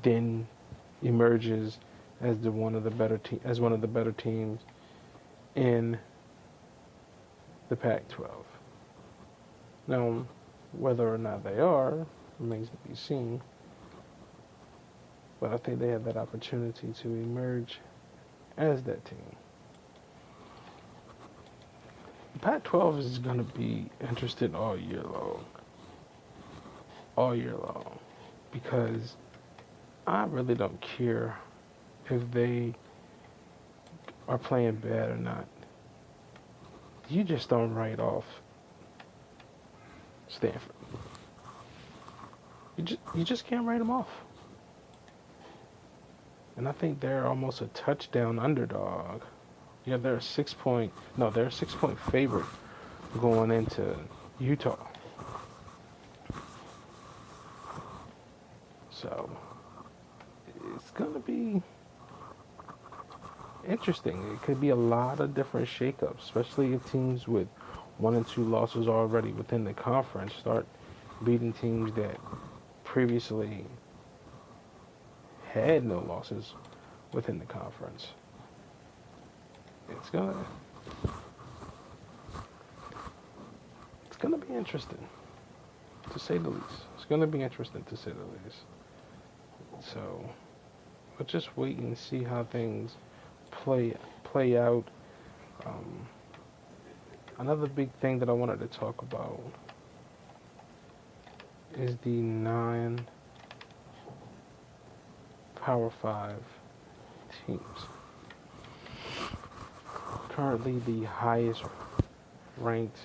then emerges as one of the better teams in the Pac-12. Now, whether or not they are remains to be seen, but I think they have that opportunity to emerge as that team. The Pac-12 is going to be interested all year long, because I really don't care if they are playing bad or not. You just don't write off Stanford. You just can't write them off. And I think they're almost a touchdown underdog. Yeah, they're a 6 point favorite going into Utah. So it's gonna be interesting. It could be a lot of different shakeups, especially if teams with 1 and 2 losses already within the conference start beating teams that previously had no losses within the conference. It's gonna it's gonna be interesting, to say the least. It's gonna be interesting, to say the least. So we'll just wait and see how things play out. Um, Another big thing that I wanted to talk about is the 9 Power 5 teams. Currently, the highest ranked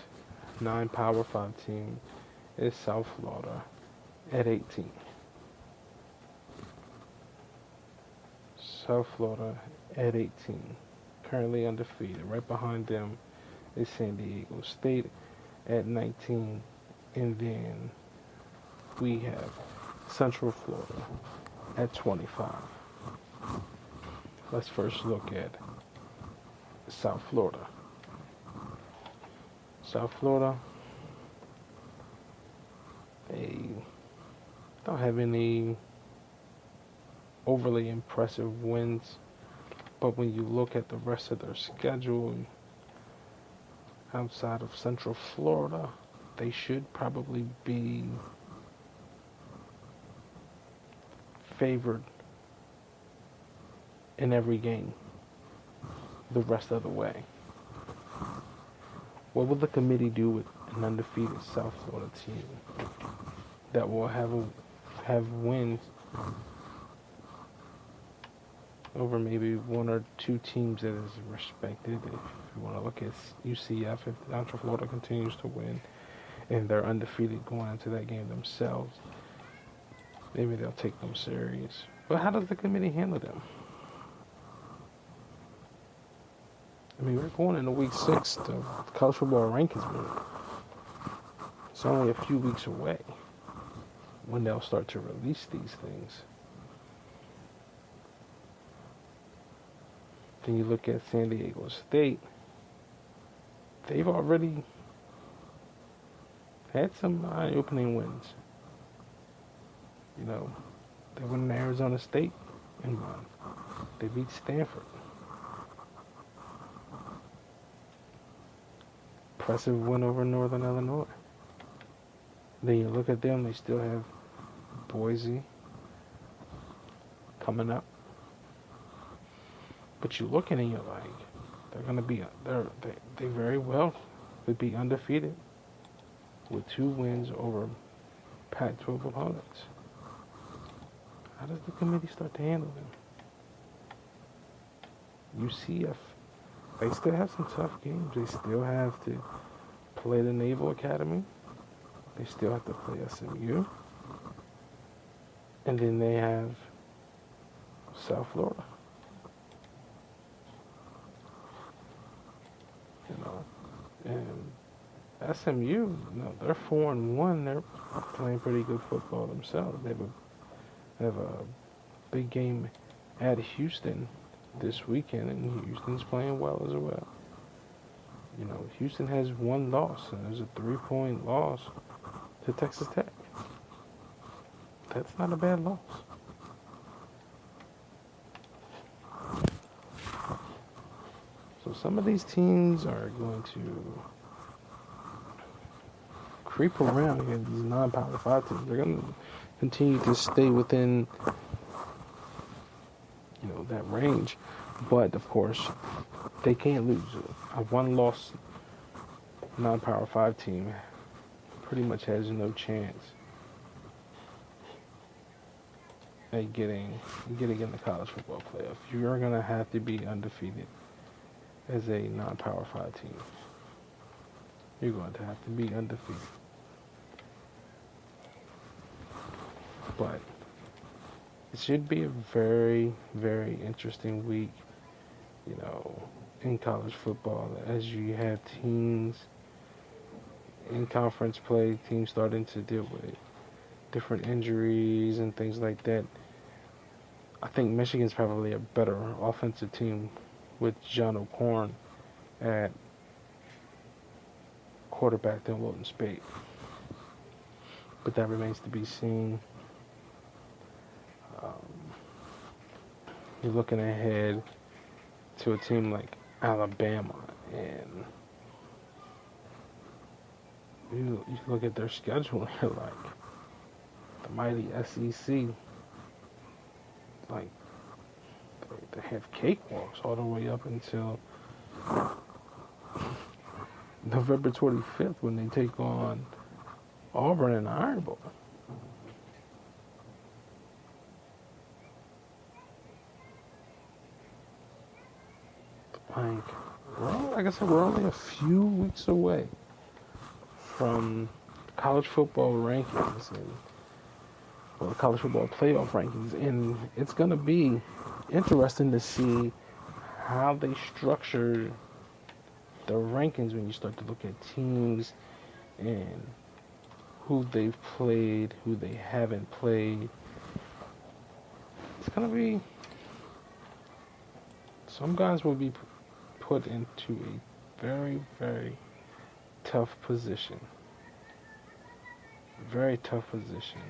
9 Power 5 team is South Florida at 18. South Florida at 18, currently undefeated. Right behind them is San Diego State at 19, and then we have Central Florida at 25. Let's first look at South Florida. South Florida, they don't have any overly impressive wins, but when you look at the rest of their schedule outside of Central Florida, they should probably be favored in every game the rest of the way. What will the committee do with an undefeated South Florida team that will have wins over maybe 1 or 2 teams that is respected? If you want to look at UCF, if Central Florida continues to win and they're undefeated going into that game themselves, maybe they'll take them serious. But how does the committee handle them? I mean, we're going into week 6 to college football rankings week. It's only a few weeks away when they'll start to release these things. Then you look at San Diego State. They've already had some eye-opening wins. You know, they went to Arizona State and won. They beat Stanford. Impressive win over Northern Illinois. Then you look at them, they still have Boise coming up. But you look at it and you're like, they're going to be, they very well could be undefeated with 2 wins over Pac-12 opponents. How does the committee start to handle them? UCF, they still have some tough games. They still have to play the Naval Academy. They still have to play SMU. And then they have South Florida. You know, and SMU, no, they're 4-1. They're playing pretty good football themselves. They have a big game at Houston this weekend, and Houston's playing well as well. You know, Houston has 1 loss, and there's a 3-point loss to Texas Tech. That's not a bad loss. So some of these teams are going to creep around against these non-power 5 teams. They're going to continue to stay within, that range. But of course, they can't lose. A one-loss non-power 5 team pretty much has no chance at getting in the college football playoff. You're going to have to be undefeated as a non-power 5 team. You're going to have to be undefeated. But it should be a very, very interesting week, in college football, as you have teams in conference play, teams starting to deal with different injuries and things like that. I think Michigan's probably a better offensive team with John O'Korn at quarterback than Wilton Speight. But that remains to be seen. You're looking ahead to a team like Alabama, and you look at their schedule and you're like, the mighty SEC, like, they have cakewalks all the way up until November 25th when they take on Auburn and Iron Bowl. Like I said, we're only a few weeks away from college football rankings the college football playoff rankings, and it's going to be interesting to see how they structure the rankings when you start to look at teams and who they've played, who they haven't played. It's going to be, some guys will be put into a very, very tough position. Very tough position.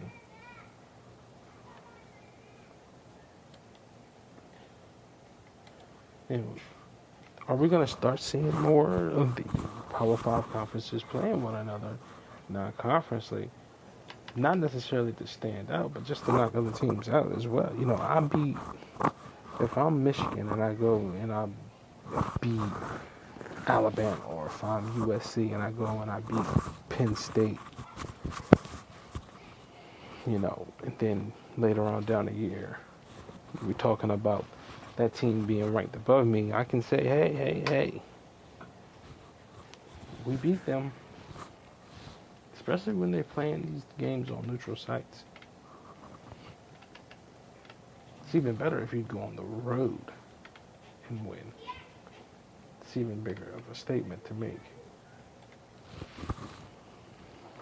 And are we going to start seeing more of the Power 5 conferences playing one another non-conferencely? Not necessarily to stand out, but just to knock other teams out as well. If I'm Michigan and I go and I beat Alabama, or if I'm USC and I go and I beat Penn State, and then later on down the year, we're talking about that team being ranked above me, I can say, hey, we beat them. Especially when they're playing these games on neutral sites. It's even better if you go on the road and win. It's even bigger of a statement to make.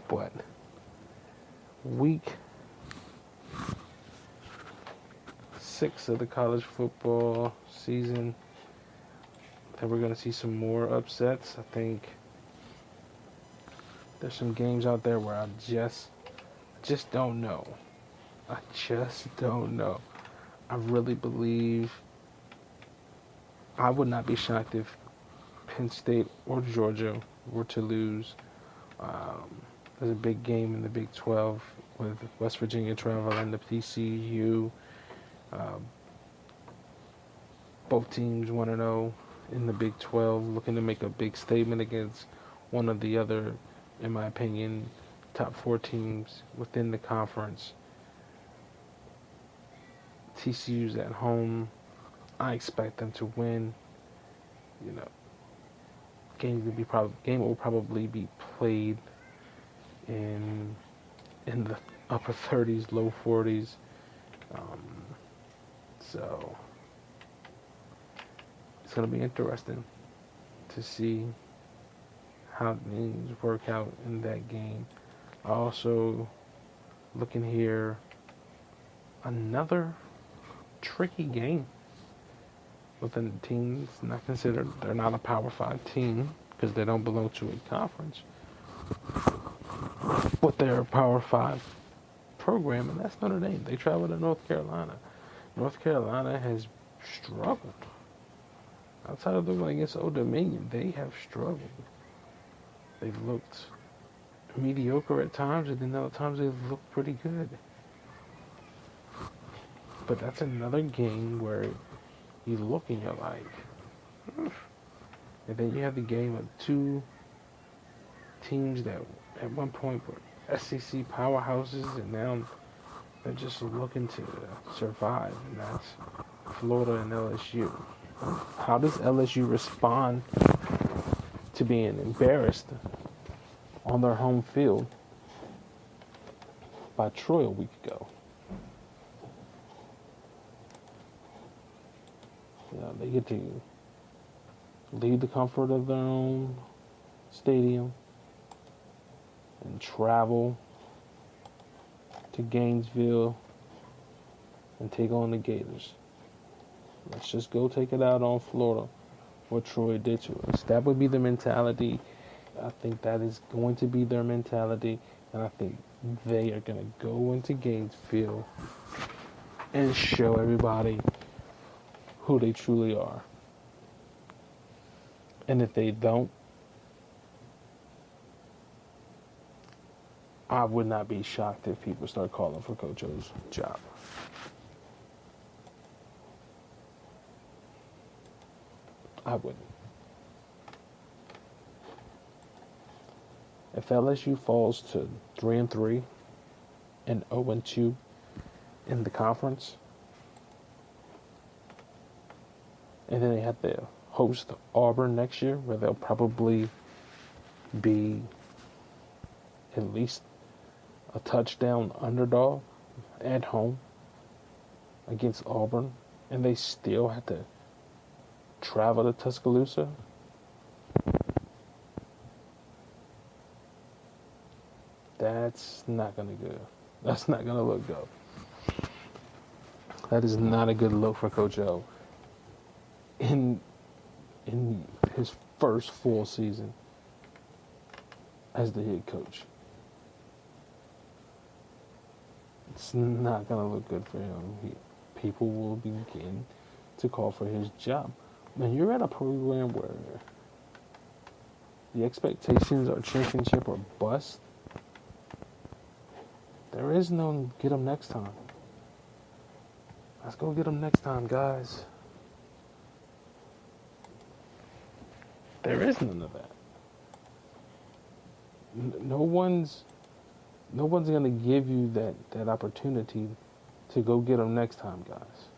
But week 6 of the college football season, I think we're going to see some more upsets. I think there's some games out there where I just don't know. I just don't know. I really believe, I would not be shocked if Penn State or Georgia were to lose. There's a big game in the Big 12 with West Virginia traveling to TCU. Both teams 1-0 in the Big 12, looking to make a big statement against one of the other, in my opinion, top 4 teams within the conference. TCU's at home. I expect them to win. Game will probably be played in the upper 30s, low 40s. So it's going to be interesting to see how things work out in that game. Also, looking here, another tricky game within the teams not considered. They're not a Power 5 team because they don't belong to a conference, but they're a Power 5 program, and that's Notre Dame. They travel to North Carolina. North Carolina has struggled Outside of the one against Old Dominion, they have struggled. They've looked mediocre at times, and then other times they've looked pretty good. But that's another game where you look and you're like, and then you have the game of two teams that at one point were SEC powerhouses, and now they're just looking to survive, and that's Florida and LSU. How does LSU respond to being embarrassed on their home field by Troy a week ago? They get to leave the comfort of their own stadium and travel to Gainesville and take on the Gators. Let's just go take it out on Florida, what Troy did to us. That would be the mentality. I think that is going to be their mentality, and I think they are going to go into Gainesville and show everybody who they truly are. And if they don't, I would not be shocked if people start calling for Coach O's job. I wouldn't. If LSU falls to 3-3 and 0-2 in the conference, and then they have to host Auburn next year, where they'll probably be at least a touchdown underdog at home against Auburn, and they still have to travel to Tuscaloosa. That's not gonna good. That's not gonna look good. That is not a good look for Coach O in his first full season as the head coach. It's not gonna look good for him. People will begin to call for his job. When you're at a program where the expectations are championship or bust, there is no get them next time. Let's go get them next time, guys. There is none of that. No one's gonna give you that opportunity to go get them next time, guys.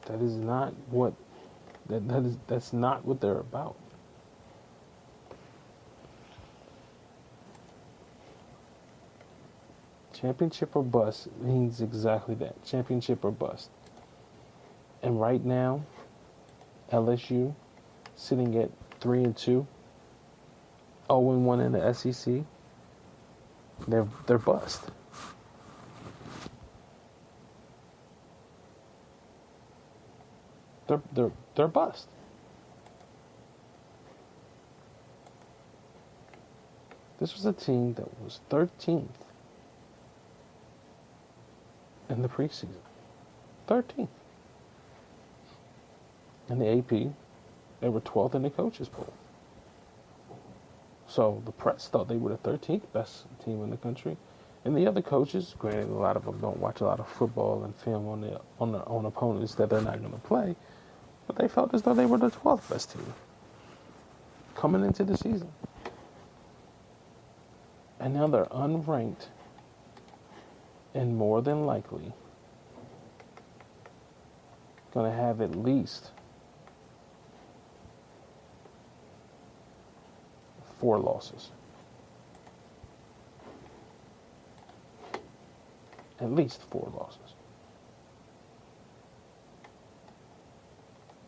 That is not what that's not what they're about. Championship or bust means exactly that. Championship or bust. And right now, LSU sitting at 3-2, 0-1 in the SEC. They're bust. They're bust. This was a team that was 13th in the preseason. 13th. In the AP, they were 12th in the coaches poll. So the press thought they were the 13th best team in the country. And the other coaches, granted a lot of them don't watch a lot of football and film on their own opponents that they're not going to play, but they felt as though they were the 12th best team coming into the season. And now they're unranked and more than likely going to have at least 4 losses. At least 4 losses.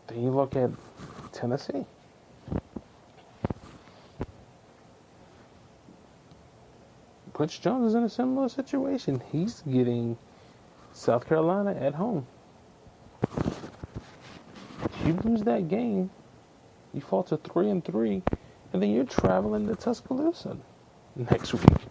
Then you look at Tennessee. Butch Jones is in a similar situation. He's getting South Carolina at home. If you lose that game, you fall to 3-3, and then you're traveling to Tuscaloosa next week.